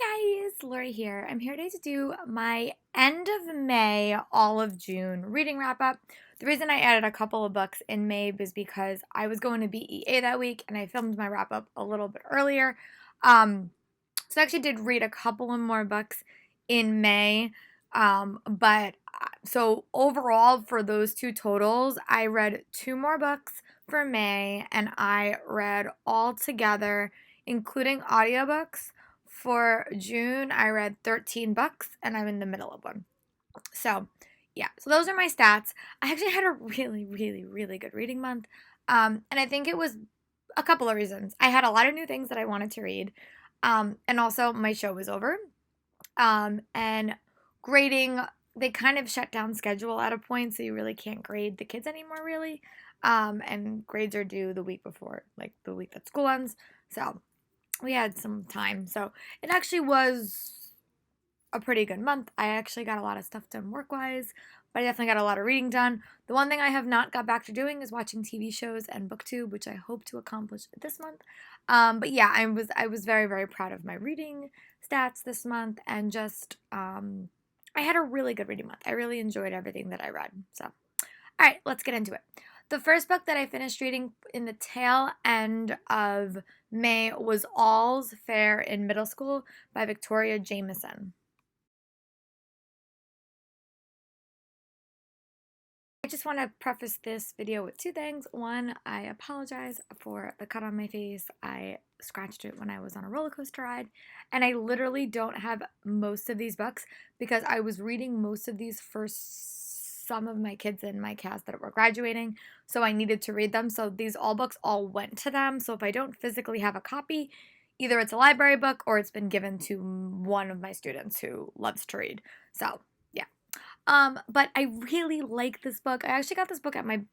Hi guys, Lori here. I'm here today to do my end of May, all of June reading wrap up. The reason I added a couple of books in May is because I was going to BEA that week and I filmed my wrap up a little bit earlier. So I actually did read a couple of more books in May. So overall for those two totals, I read two more books for May and I read all together, including audiobooks. For June, I read 13 books and I'm in the middle of one. So, yeah, so those are my stats. I actually had a really, really, really good reading month. And I think it was a couple of reasons. I had a lot of new things that I wanted to read. And also, my show was over. And grading, they kind of shut down schedule at a point, so you really can't grade the kids anymore, really. And grades are due the week before, like the week that school ends. So, we had some time. So it actually was a pretty good month. I actually got a lot of stuff done work-wise, but I definitely got a lot of reading done. The one thing I have not got back to doing is watching TV shows and booktube, which I hope to accomplish this month. But yeah, I was very, very proud of my reading stats this month, and just I had a really good reading month. I really enjoyed everything that I read. So, all right, let's get into it. The first book that I finished reading in the tail end of May was All's Fair in Middle School by Victoria Jameson. I just want to preface this video with two things. One, I apologize for the cut on my face. I scratched it when I was on a roller coaster ride, and I literally don't have most of these books because I was reading most of these for some of my kids in my cast that were graduating, so I needed to read them. So these all books all went to them. So if I don't physically have a copy, either it's a library book or it's been given to one of my students who loves to read. So yeah. But I really like this book. I actually got this book at my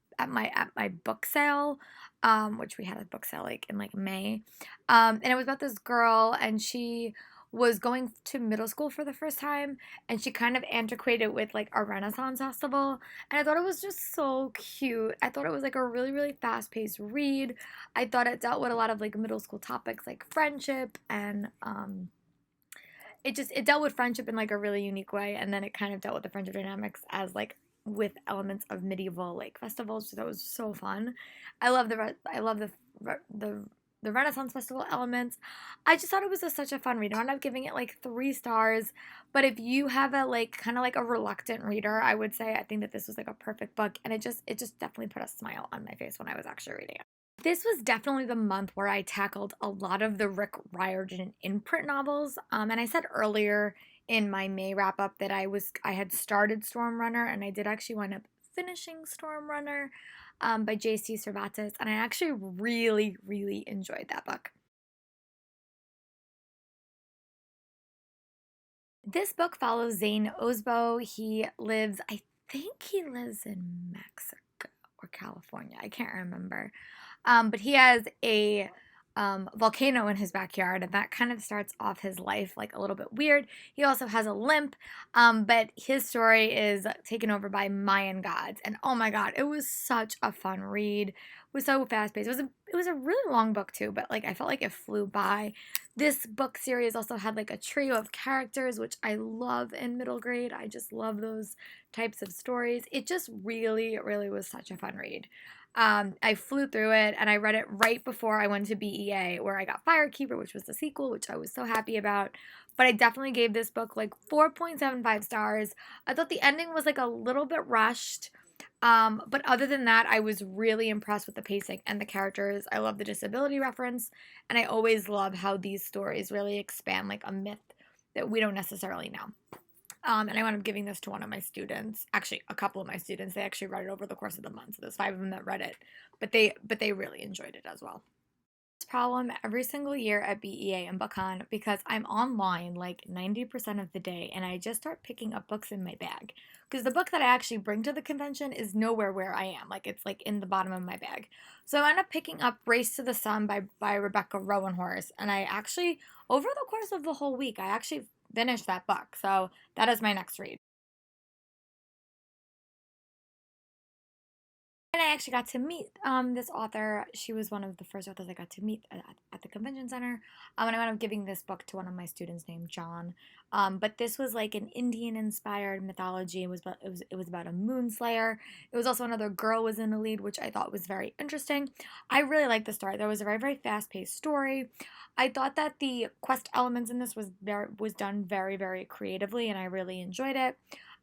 book sale, which we had a book sale like in like May. And it was about this girl, and she was going to middle school for the first time, and she kind of antiquated with like a Renaissance festival, and I thought it was just so cute. I thought it was like a really, really fast-paced read. I thought it dealt with a lot of like middle school topics like friendship, and it dealt with friendship in like a really unique way, and then it kind of dealt with the friendship dynamics as like with elements of medieval like festivals. So that was so fun. I love the Renaissance festival elements. I just thought it was such a fun read. I ended up giving it like 3 stars. But if you have a like kind of like a reluctant reader, I would say I think that this was like a perfect book, and it just definitely put a smile on my face when I was actually reading it. This was definitely the month where I tackled a lot of the Rick Riordan imprint novels. And I said earlier in my May wrap up that I had started Storm Runner, and I did actually wind up finishing Storm Runner by J.C. Cervantes, and I actually really, really enjoyed that book. This book follows Zane Osbo. I think he lives in Mexico or California. I can't remember. But he has a volcano in his backyard, and that kind of starts off his life like a little bit weird. He also has a limp, but his story is taken over by Mayan gods, and oh my god, it was such a fun read. It was so fast paced. It was a really long book too, but like I felt like it flew by. This book series also had like a trio of characters, which I love in middle grade. I just love those types of stories. It just really, really was such a fun read. I flew through it, and I read it right before I went to BEA, where I got Firekeeper, which was the sequel, which I was so happy about. But I definitely gave this book like 4.75 stars. I thought the ending was like a little bit rushed. But other than that, I was really impressed with the pacing and the characters. I love the disability reference, and I always love how these stories really expand like a myth that we don't necessarily know. And I wound up giving this to one of my students, actually a couple of my students. They actually read it over the course of the month. So there's 5 of them that read it, but they really enjoyed it as well. This problem every single year at BEA and BookCon because I'm online like 90% of the day, and I just start picking up books in my bag because the book that I actually bring to the convention is nowhere where I am. Like it's like in the bottom of my bag. So I end up picking up Race to the Sun by Rebecca Rowanhorse, and I actually over the course of the whole week I actually finished that book. So that is my next read. And I actually got to meet this author. She was one of the first authors I got to meet at the convention center. And I wound up giving this book to one of my students named John. But this was like an Indian-inspired mythology. It was about a moon slayer. It was also another girl was in the lead, which I thought was very interesting. I really liked the story. There was a very, very fast-paced story. I thought that the quest elements in this was done very, very creatively, and I really enjoyed it.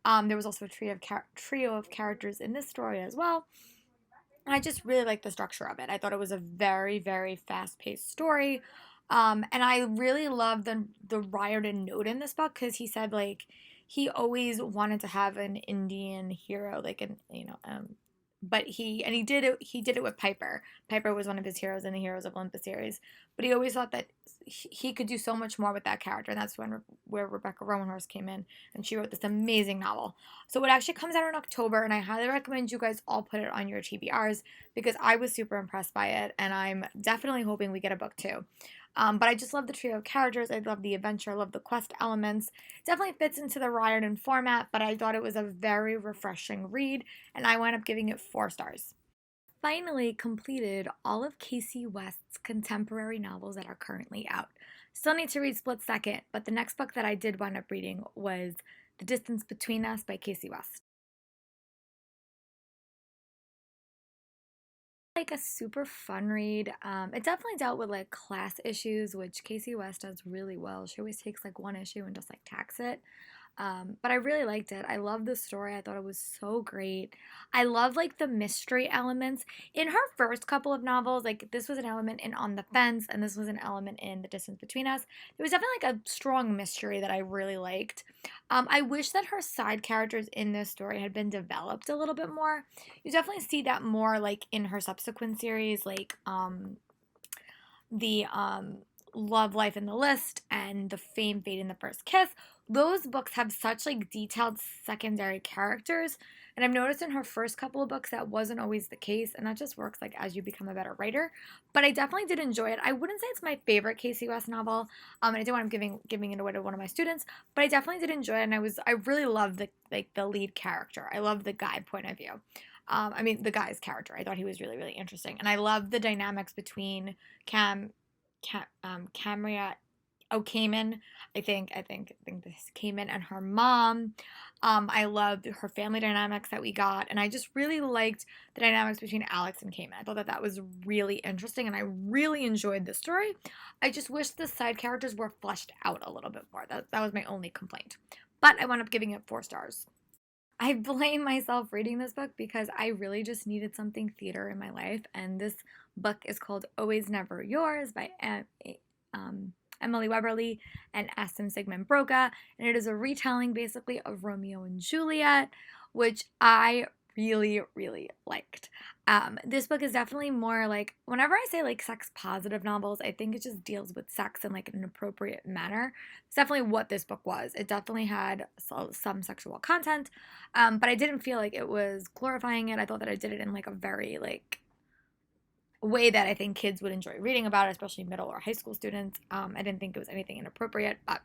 There was also a trio of characters in this story as well. And I just really liked the structure of it. I thought it was a very, very fast paced story. And I really loved the Riordan note in this book because he said, like, he always wanted to have an Indian hero, like, but he did it with Piper. Piper was one of his heroes in the Heroes of Olympus series, but he always thought that he could do so much more with that character, and that's where Rebecca Romanhorse came in, and she wrote this amazing novel. So it actually comes out in October, and I highly recommend you guys all put it on your TBRs because I was super impressed by it, and I'm definitely hoping we get a book too. But I just love the trio of characters. I love the adventure. I love the quest elements. Definitely fits into the Riordan format, but I thought it was a very refreshing read, and I wound up giving it 4 stars. Finally completed all of Casey West's contemporary novels that are currently out. Still need to read Split Second, but the next book that I did wind up reading was The Distance Between Us by Casey West. Like a super fun read. It definitely dealt with like class issues, which Casey West does really well. She always takes like one issue and just like tacks it. But I really liked it. I love the story. I thought it was so great. I love like the mystery elements. In her first couple of novels, like this was an element in On the Fence, and this was an element in The Distance Between Us. There was definitely like a strong mystery that I really liked. I wish that her side characters in this story had been developed a little bit more. You definitely see that more like in her subsequent series, like the Love, Life, and the List and The Fame, Fate, and the First Kiss. Those books have such like detailed secondary characters, and I've noticed in her first couple of books that wasn't always the case, and that just works like as you become a better writer. But I definitely did enjoy it. I wouldn't say it's my favorite Casey West novel, and I did want to giving it away to one of my students, but I definitely did enjoy it, and I really loved the lead character. I love the guy point of view. The guy's character. I thought he was really, really interesting, and I love the dynamics between Camria O'Kamen. I think this Kamen and her mom. I loved her family dynamics that we got, and I just really liked the dynamics between Alex and Kamen. I thought that was really interesting, and I really enjoyed the story. I just wish the side characters were fleshed out a little bit more. That was my only complaint. But I wound up giving it 4 stars. I blame myself reading this book because I really just needed something theater in my life, and this book is called Always Never Yours by Emily Weberly and Aston Sigmund Broca, and it is a retelling basically of Romeo and Juliet, which I really, really liked. This book is definitely more like, whenever I say like sex positive novels, I think it just deals with sex in like an appropriate manner. It's definitely what this book was. It definitely had some sexual content, but I didn't feel like it was glorifying it. I thought that I did it in like a very like way that I think kids would enjoy reading about, especially middle or high school students. I didn't think it was anything inappropriate, but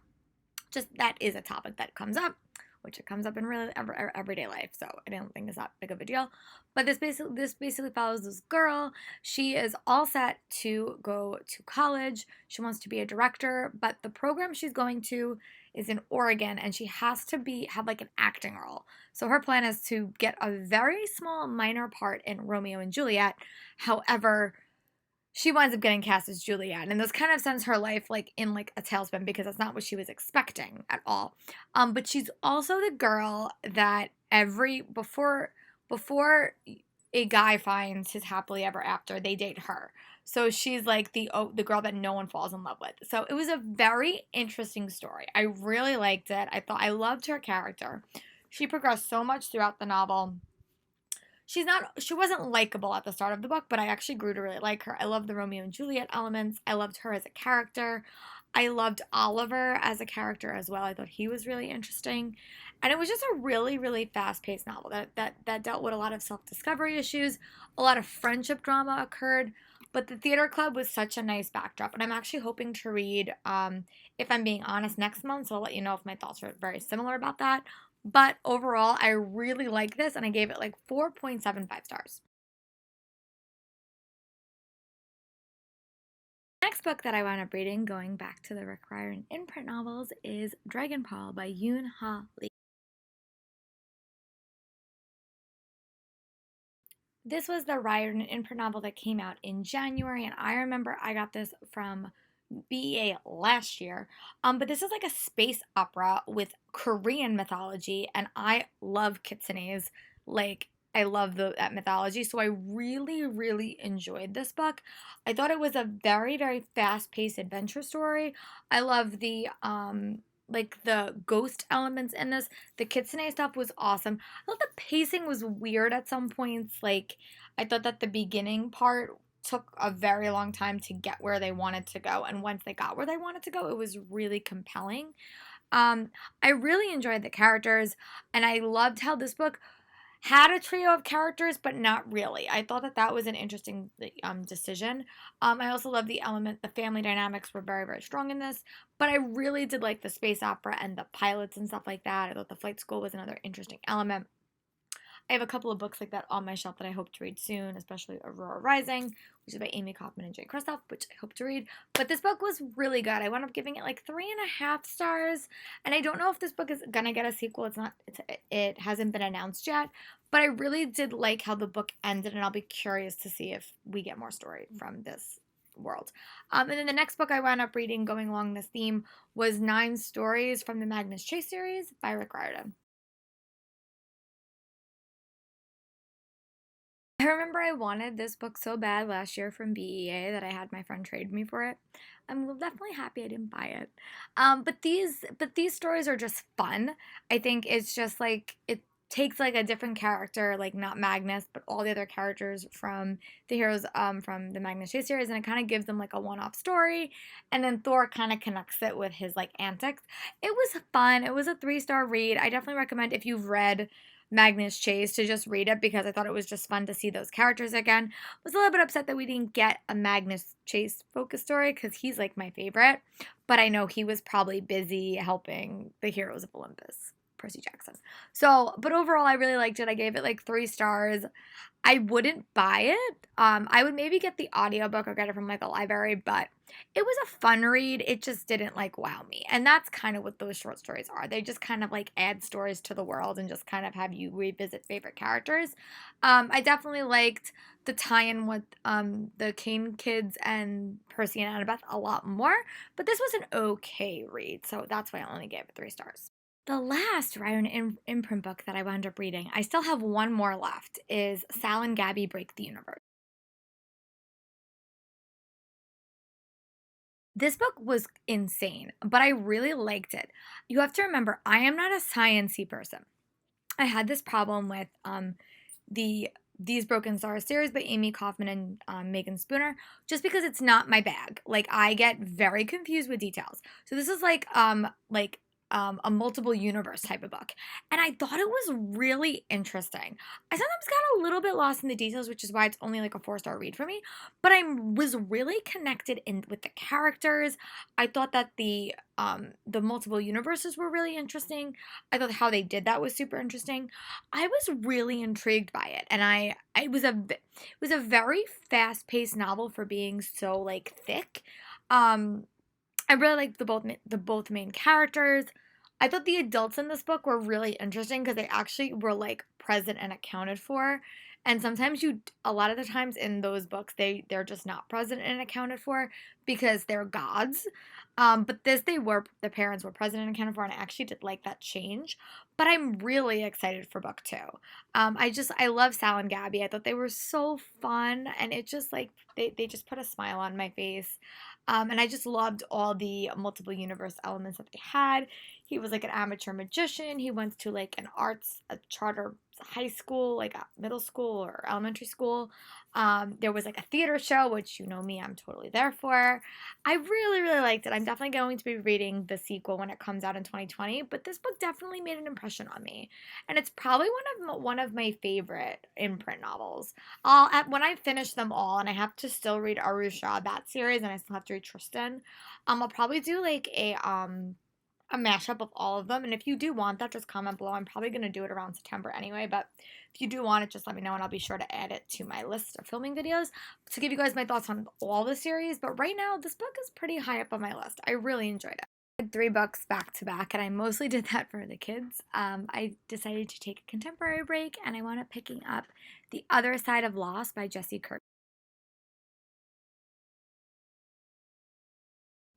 just that is a topic that comes up, which it comes up in really everyday life, so I don't think it's that big of a deal. But this basically follows this girl. She is all set to go to college. She wants to be a director, but the program she's going to is in Oregon, and she has to have like an acting role. So her plan is to get a very small minor part in Romeo and Juliet. However, she winds up getting cast as Juliet, and this kind of sends her life like in like a tailspin because that's not what she was expecting at all. But she's also the girl that before a guy finds his happily ever after, they date her. So she's like the girl that no one falls in love with. So it was a very interesting story. I really liked it. I loved her character. She progressed so much throughout the novel. She wasn't likable at the start of the book, but I actually grew to really like her. I loved the Romeo and Juliet elements. I loved her as a character. I loved Oliver as a character as well. I thought he was really interesting. And it was just a really, really fast-paced novel that dealt with a lot of self-discovery issues. A lot of friendship drama occurred. But the theater club was such a nice backdrop. And I'm actually hoping to read, if I'm being honest, next month. So I'll let you know if my thoughts are very similar about that. But overall, I really like this, and I gave it like 4.75 stars. next book that I wound up reading, going back to the Rick Riordan imprint novels, is Dragonpaw by Yoon Ha Lee. This was the Riordan imprint novel that came out in January, and I remember I got this from BEA last year. But this is like a space opera with Korean mythology, and I love kitsunes. Like, I love that mythology, so I really, really enjoyed this book. I thought it was a very, very fast-paced adventure story. I love the like the ghost elements in this. The kitsune stuff was awesome. I thought the pacing was weird at some points. Like, I thought that the beginning part took a very long time to get where they wanted to go, and once they got where they wanted to go, it was really compelling. um I really enjoyed the characters, and I loved how this book had a trio of characters but not really. I thought that that was an interesting decision. I also love the family dynamics were very, very strong in this, but I really did like the space opera and the pilots and stuff like that. I thought the flight school was another interesting element. I have a couple of books like that on my shelf that I hope to read soon, especially Aurora Rising, which is by Amy Kaufman and Jay Kristoff, which I hope to read. But this book was really good. I wound up giving it like 3.5 stars, and I don't know if this book is gonna get a sequel. It hasn't been announced yet, but I really did like how the book ended, and I'll be curious to see if we get more story from this world. And then the next book I wound up reading, going along this theme, was 9 Stories from the Magnus Chase series by Rick Riordan. I remember I wanted this book so bad last year from BEA that I had my friend trade me for it. I'm definitely happy I didn't buy it. But these stories are just fun. I think it's just like it takes like a different character, like not Magnus, but all the other characters from the heroes from the Magnus Chase series, and it kind of gives them like a one-off story, and then Thor kind of connects it with his like antics. It was fun. It was a 3-star read. I definitely recommend, if you've read Magnus Chase, to just read it because I thought it was just fun to see those characters again. Was a little bit upset that we didn't get a Magnus Chase focus story because he's like my favorite, but I know he was probably busy helping the heroes of Olympus, Percy Jackson. So, but overall, I really liked it. I gave it like 3 stars. I wouldn't buy it. I would maybe get the audiobook or get it from like a library, but it was a fun read. It just didn't like wow me. And that's kind of what those short stories are. They just kind of like add stories to the world and just kind of have you revisit favorite characters. I definitely liked the tie-in with the Kane kids and Percy and Annabeth a lot more, but this was an okay read, so that's why I only gave it 3 stars. The last Ryan imprint book that I wound up reading, I still have one more left, is Sal and Gabby Break the Universe. This book was insane, but I really liked it. You have to remember, I am not a sciencey person. I had this problem with the These Broken Stars series by Amy Kaufman and Megan Spooner, just because it's not my bag. Like, I get very confused with details. So this is a multiple universe type of book, and I thought it was really interesting. I sometimes got a little bit lost in the details, which is why it's only like a 4-star read for me. But I was really connected in with the characters. I thought that the multiple universes were really interesting. I thought how they did that was super interesting. I was really intrigued by it, and it was a very fast paced novel for being so like thick. Um, I really liked the both main characters. I thought the adults in this book were really interesting because they actually were like present and accounted for. And sometimes a lot of the times in those books, they're just not present and accounted for because they're gods. But the parents were present and accounted for, and I actually did like that change. But I'm really excited for book 2. I love Sal and Gabby. I thought they were so fun, and it just like they just put a smile on my face. And I just loved all the multiple universe elements that they had. He was like an amateur magician. He went to like a charter high school, like a middle school or elementary school. There was like a theater show, which you know me, I'm totally there for. I really, really liked it. I'm definitely going to be reading the sequel when it comes out in 2020, but this book definitely made an impression on me. And it's probably one of my favorite imprint novels. When I finish them all, and I have to still read Arusha, that series, and I still have to read Tristan, I'll probably do like a mashup of all of them. And if you do want that, just comment below. I'm probably going to do it around September anyway, but if you do want it, just let me know and I'll be sure to add it to my list of filming videos to give you guys my thoughts on all the series. But right now, this book is pretty high up on my list. I really enjoyed it. I had 3 books back to back, and I mostly did that for the kids. I decided to take a contemporary break, and I wound up picking up The Other Side of Loss by Jessie Kirby.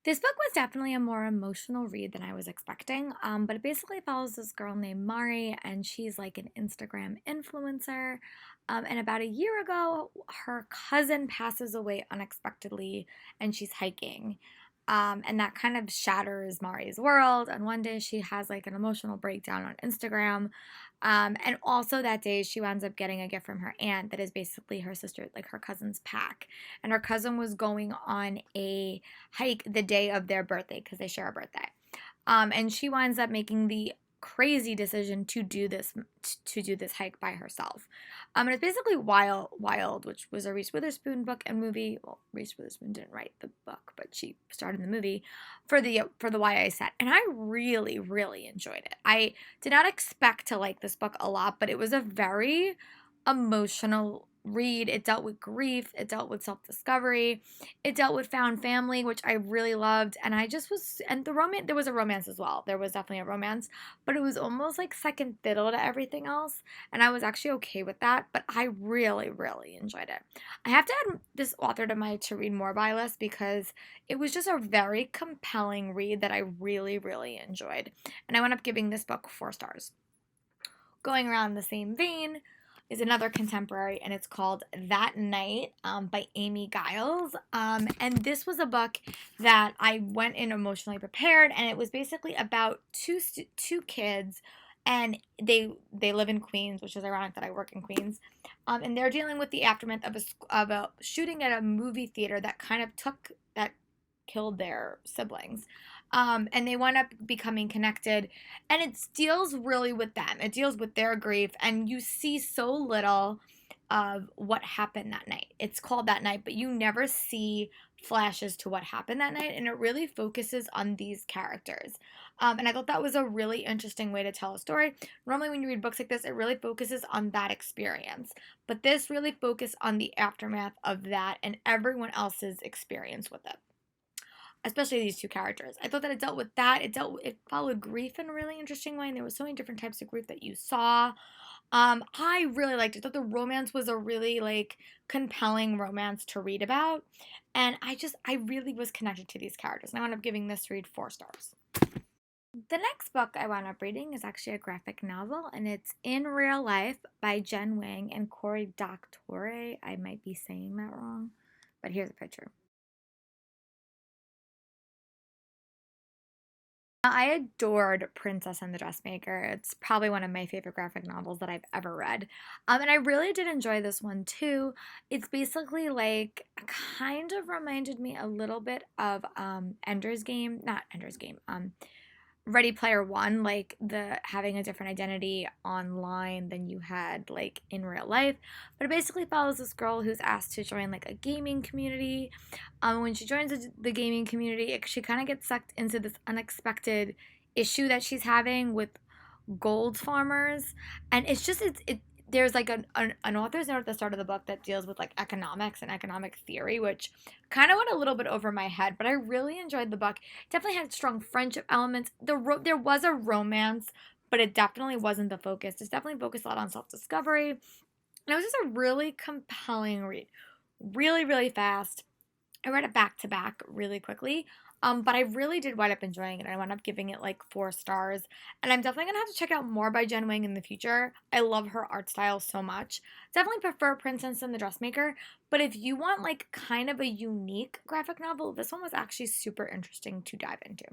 This book was definitely a more emotional read than I was expecting, but it basically follows this girl named Mari, and she's like an Instagram influencer. And about a year ago, her cousin passes away unexpectedly, and she's hiking. And that kind of shatters Mari's world. And one day she has like an emotional breakdown on Instagram. And also that day she winds up getting a gift from her aunt that is basically her sister, like her cousin's pack. And her cousin was going on a hike the day of their birthday because they share a birthday. And she winds up making the crazy decision to do this hike by herself. And it's basically Wild, which was a Reese Witherspoon book and movie. Well, Reese Witherspoon didn't write the book, but she starred in the movie for the YA set, and I really really enjoyed it. I did not expect to like this book a lot, but it was a very emotional read. It dealt with grief, it dealt with self-discovery, it dealt with found family, which I really loved. And I just was, and the romance, there was a romance as well. There was definitely a romance, but it was almost like second fiddle to everything else. And I was actually okay with that, but I really, really enjoyed it. I have to add this author to my to read more by list because it was just a very compelling read that I really, really enjoyed. And I wound up giving this book 4 stars. Going around the same vein is another contemporary, and it's called That Night by Amy Giles. And this was a book that I went in emotionally prepared, and it was basically about two kids, and they live in Queens, which is ironic that I work in Queens. And they're dealing with the aftermath of a shooting at a movie theater that killed their siblings. And they wind up becoming connected, and it deals really with them. It deals with their grief, and you see so little of what happened that night. It's called That Night, but you never see flashes to what happened that night, and it really focuses on these characters. And I thought that was a really interesting way to tell a story. Normally when you read books like this, it really focuses on that experience, but this really focused on the aftermath of that and everyone else's experience with it, especially these two characters. I thought that it dealt with that. It followed grief in a really interesting way, and there was so many different types of grief that you saw. I really liked it. I thought the romance was a really like compelling romance to read about, and I really was connected to these characters, and I wound up giving this read 4 stars. The next book I wound up reading is actually a graphic novel, and it's In Real Life by Jen Wang and Cory Doctore. I might be saying that wrong, but here's a picture. I adored Princess and the Dressmaker. It's probably one of my favorite graphic novels that I've ever read. And I really did enjoy this one too. It's basically like kind of reminded me a little bit of Ender's Game, not Ender's Game, Ready Player One, like the having a different identity online than you had like in real life. But it basically follows this girl who's asked to join like a gaming community. When she joins the gaming community, she kind of gets sucked into this unexpected issue that she's having with gold farmers, and it's just there's like an author's note at the start of the book that deals with like economics and economic theory, which kind of went a little bit over my head, but I really enjoyed the book. Definitely had strong friendship elements. There was a romance, but it definitely wasn't the focus. It's definitely focused a lot on self-discovery, and it was just a really compelling read. Really, really fast. I read it back to back really quickly. But I really did wind up enjoying it. I wound up giving it like 4 stars. And I'm definitely going to have to check out more by Jen Wang in the future. I love her art style so much. Definitely prefer Princess and the Dressmaker. But if you want like kind of a unique graphic novel, this one was actually super interesting to dive into.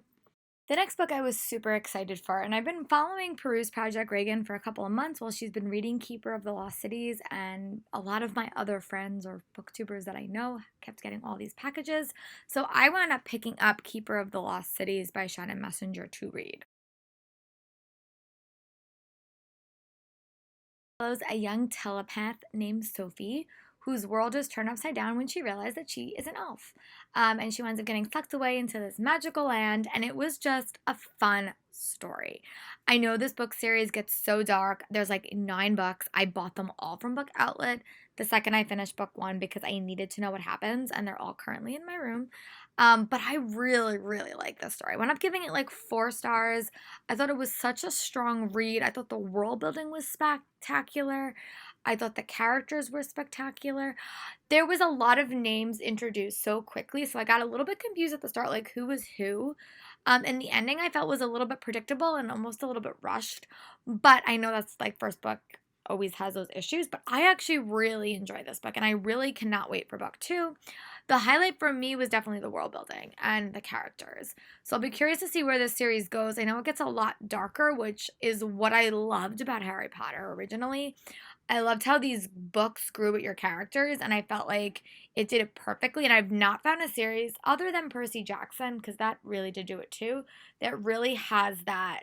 The next book I was super excited for, and I've been following Peruse Project Reagan for a couple of months while she's been reading Keeper of the Lost Cities, and a lot of my other friends or booktubers that I know kept getting all these packages. So I wound up picking up Keeper of the Lost Cities by Shannon Messenger to read. Follows a young telepath named Sophie whose world is turned upside down when she realized that she is an elf. And she winds up getting sucked away into this magical land, and it was just a fun story. I know this book series gets so dark. There's like 9 books. I bought them all from Book Outlet the second I finished book 1 because I needed to know what happens, and they're all currently in my room. But I really, really like this story. I wound up giving it like 4 stars. I thought it was such a strong read. I thought the world building was spectacular. I thought the characters were spectacular. There was a lot of names introduced so quickly, so I got a little bit confused at the start, like who was who. And the ending I felt was a little bit predictable and almost a little bit rushed. But I know that's like first book always has those issues, but I actually really enjoyed this book and I really cannot wait for book 2. The highlight for me was definitely the world building and the characters. So I'll be curious to see where this series goes. I know it gets a lot darker, which is what I loved about Harry Potter originally. I loved how these books grew with your characters, and I felt like it did it perfectly. And I've not found a series other than Percy Jackson, because that really did do it too, that really has that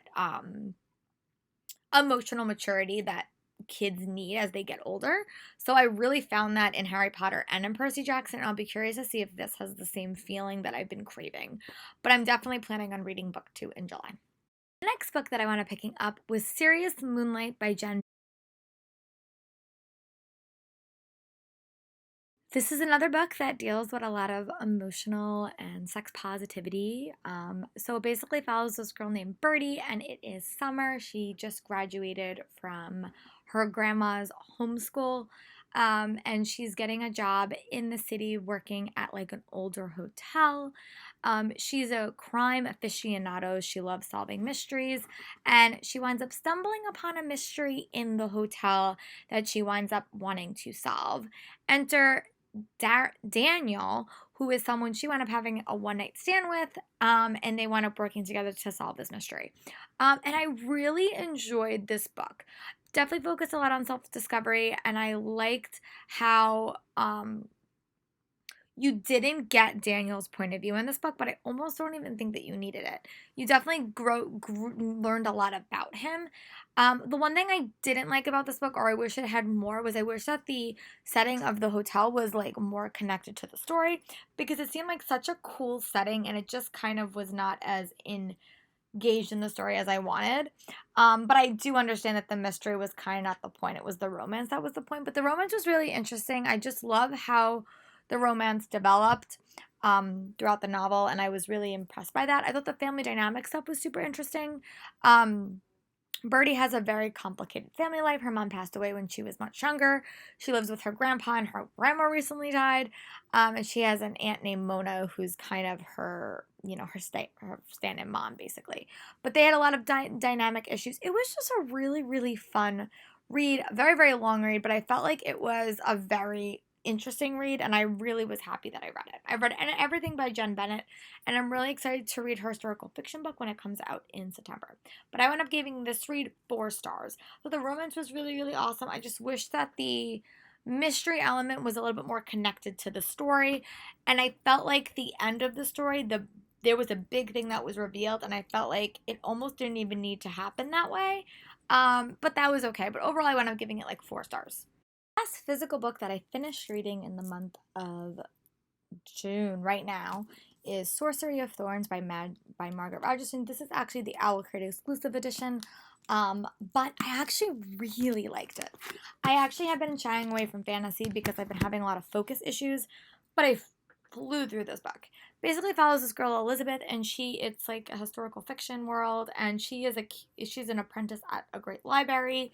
emotional maturity that kids need as they get older. So I really found that in Harry Potter and in Percy Jackson. And I'll be curious to see if this has the same feeling that I've been craving. But I'm definitely planning on reading book 2 in July. The next book that I wound up picking up was Serious Moonlight by Jen. This is another book that deals with a lot of emotional and sex positivity. So it basically follows this girl named Birdie, and it is summer. She just graduated from her grandma's homeschool, and she's getting a job in the city working at like an older hotel. She's a crime aficionado. She loves solving mysteries, and she winds up stumbling upon a mystery in the hotel that she winds up wanting to solve. Enter Daniel, who is someone she wound up having a one night stand with, and they wound up working together to solve this mystery. And I really enjoyed this book. Definitely focused a lot on self discovery, and I liked how you didn't get Daniel's point of view in this book, but I almost don't even think that you needed it. You definitely learned a lot about him. The one thing I didn't like about this book, or I wish it had more, was I wish that the setting of the hotel was like more connected to the story, because it seemed like such a cool setting and it just kind of was not as engaged in the story as I wanted. But I do understand that the mystery was kind of not the point. It was the romance that was the point. But the romance was really interesting. I just love how the romance developed throughout the novel, and I was really impressed by that. I thought the family dynamic stuff was super interesting. Birdie has a very complicated family life. Her mom passed away when she was much younger. She lives with her grandpa, and her grandma recently died. And she has an aunt named Mona, who's kind of her, her stand-in mom, basically. But they had a lot of dynamic issues. It was just a really, really fun read. Very, very long read, but I felt like it was a very interesting read, and I really was happy that I read it. I read everything by Jen Bennett, and I'm really excited to read her historical fiction book when it comes out in September. But I wound up giving this read 4 stars. So the romance was really, really awesome. I just wish that the mystery element was a little bit more connected to the story, and I felt like the end of the story, there was a big thing that was revealed, and I felt like it almost didn't even need to happen that way. But that was okay. But overall, I wound up giving it like 4 stars. Last physical book that I finished reading in the month of June right now is Sorcery of Thorns by Margaret Rogerson. This is actually the Owl Crate exclusive edition, but I actually really liked it. I actually have been shying away from fantasy because I've been having a lot of focus issues, but I flew through this book. Basically follows this girl Elizabeth, and it's like a historical fiction world, and she's an apprentice at a great library.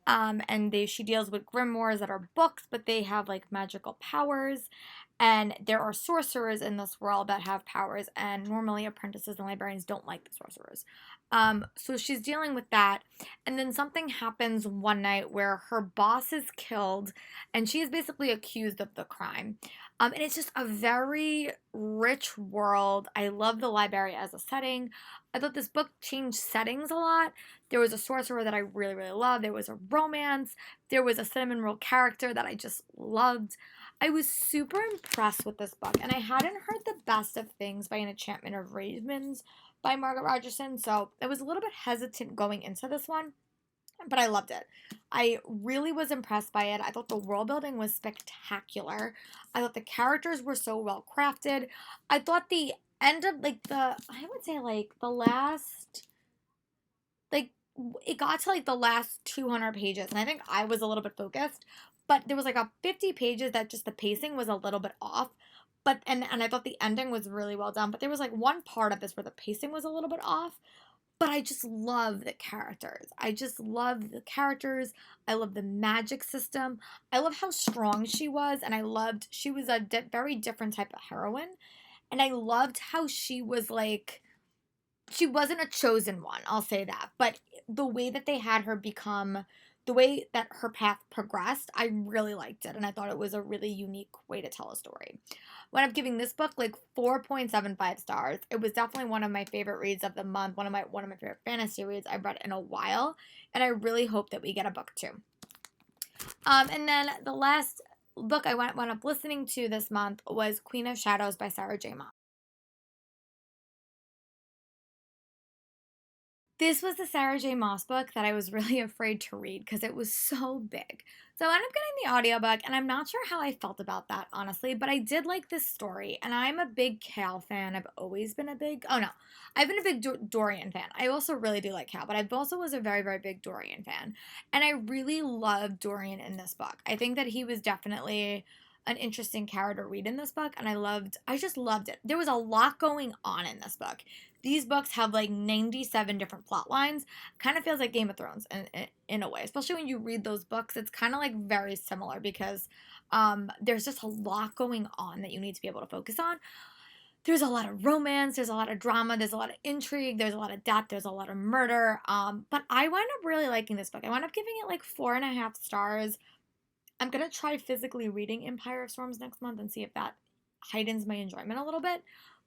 And she deals with grimoires that are books, but they have like magical powers. And there are sorcerers in this world that have powers, and normally apprentices and librarians don't like the sorcerers. So she's dealing with that, and then something happens one night where her boss is killed, and she is basically accused of the crime. And it's just a very rich world. I love the library as a setting. I thought this book changed settings a lot. There was a sorcerer that I really, really loved. There was a romance. There was a cinnamon roll character that I just loved. I was super impressed with this book, and I hadn't heard the best of things by An Enchantment of Ravens by Margaret Rogerson, so I was a little bit hesitant going into this one. but I loved it. I really was impressed by it. I thought the world building was spectacular. I thought the characters were so well crafted. I thought the end of like I would say like the last like it got to like the last 200 pages and I think I was a little bit focused, but there was like a 50 pages that just the pacing was a little bit off. But and I thought the ending was really well done, but there was like one part of this where the pacing was a little bit off. But I just love the characters. I just love the characters. I love the magic system. I love how strong she was, and I loved she was a very different type of heroine. And I loved how she was like she wasn't a chosen one, I'll say that. But the way that they had her become the way that her path progressed, I really liked it and I thought it was a really unique way to tell a story. When I'm giving this book like 4.75 stars. It was definitely one of my favorite reads of the month, one of my favorite fantasy reads I've read in a while, and I really hope that we get a book 2. And then the last book I went up listening to this month was Queen of Shadows by Sarah J. Maas. This was the Sarah J. Maas book that I was really afraid to read because it was so big. So I ended up getting the audiobook, and I'm not sure how I felt about that, honestly, but I did like this story, and I'm a big Cal fan. I've always been a big, oh no, I've been a big Dorian fan. I also really do like Cal, but I've also was a very, very big Dorian fan, and I really loved Dorian in this book. I think that he was definitely an interesting character to read in this book, and I just loved it. There was a lot going on in this book. These books have like 97 different plot lines. Kind of feels like Game of Thrones in a way, especially when you read those books. It's kind of like very similar because there's just a lot going on that you need to be able to focus on. There's a lot of romance, there's a lot of drama, there's a lot of intrigue, there's a lot of death, there's a lot of murder. But I wound up really liking this book. I wound up giving it like 4.5 stars. I'm gonna try physically reading Empire of Storms next month and see if that heightens my enjoyment a little bit.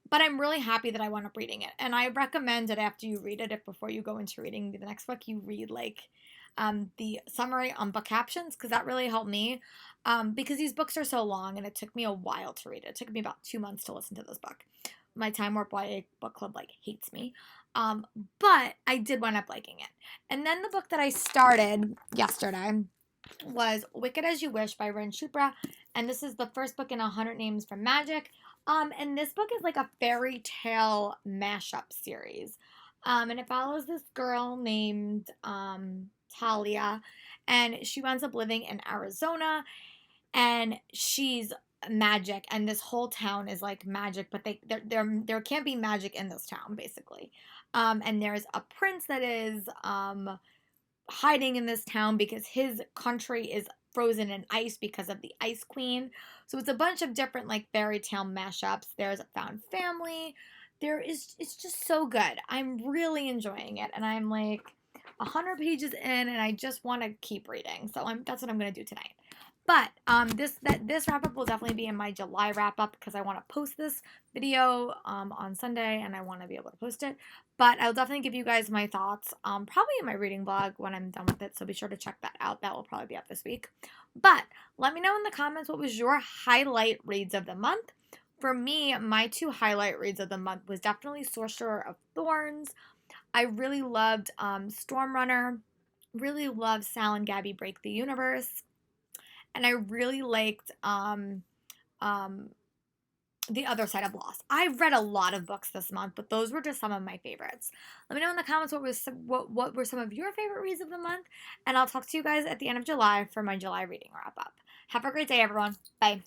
But I'm really happy that I wound up reading it. And I recommend that after you read it, if before you go into reading the next book, you read like the summary on book captions, because that really helped me. Because these books are so long and it took me a while to read it. It took me about 2 months to listen to this book. My Time Warp YA book club like hates me. But I did wind up liking it. And then the book that I started yesterday was Wicked as You Wish by Rin Chopra, and this is the first book in 100 Names from Magic. And this book is like a fairy tale mashup series. And it follows this girl named Talia, and she winds up living in Arizona, and she's magic, and this whole town is like magic, but there can't be magic in this town, basically. And there's a prince that is hiding in this town because his country is frozen in ice because of the Ice Queen. So it's a bunch of different like fairy tale mashups. There's a found family. It's just so good. I'm really enjoying it, and I'm like 100 pages in, and I just want to keep reading. So that's what I'm gonna do tonight. But this wrap up will definitely be in my July wrap up because I want to post this video on Sunday, and I want to be able to post it. But I'll definitely give you guys my thoughts probably in my reading blog when I'm done with it. So be sure to check that out. That will probably be up this week. But let me know in the comments what was your highlight reads of the month. For me, my 2 highlight reads of the month was definitely Sorcerer of Thorns. I really loved Stormrunner. Really loved Sal and Gabby Break the Universe. And I really liked The Other Side of Lost. I've read a lot of books this month, but those were just some of my favorites. Let me know in the comments what were some of your favorite reads of the month, and I'll talk to you guys at the end of July for my July reading wrap up. Have a great day, everyone. Bye.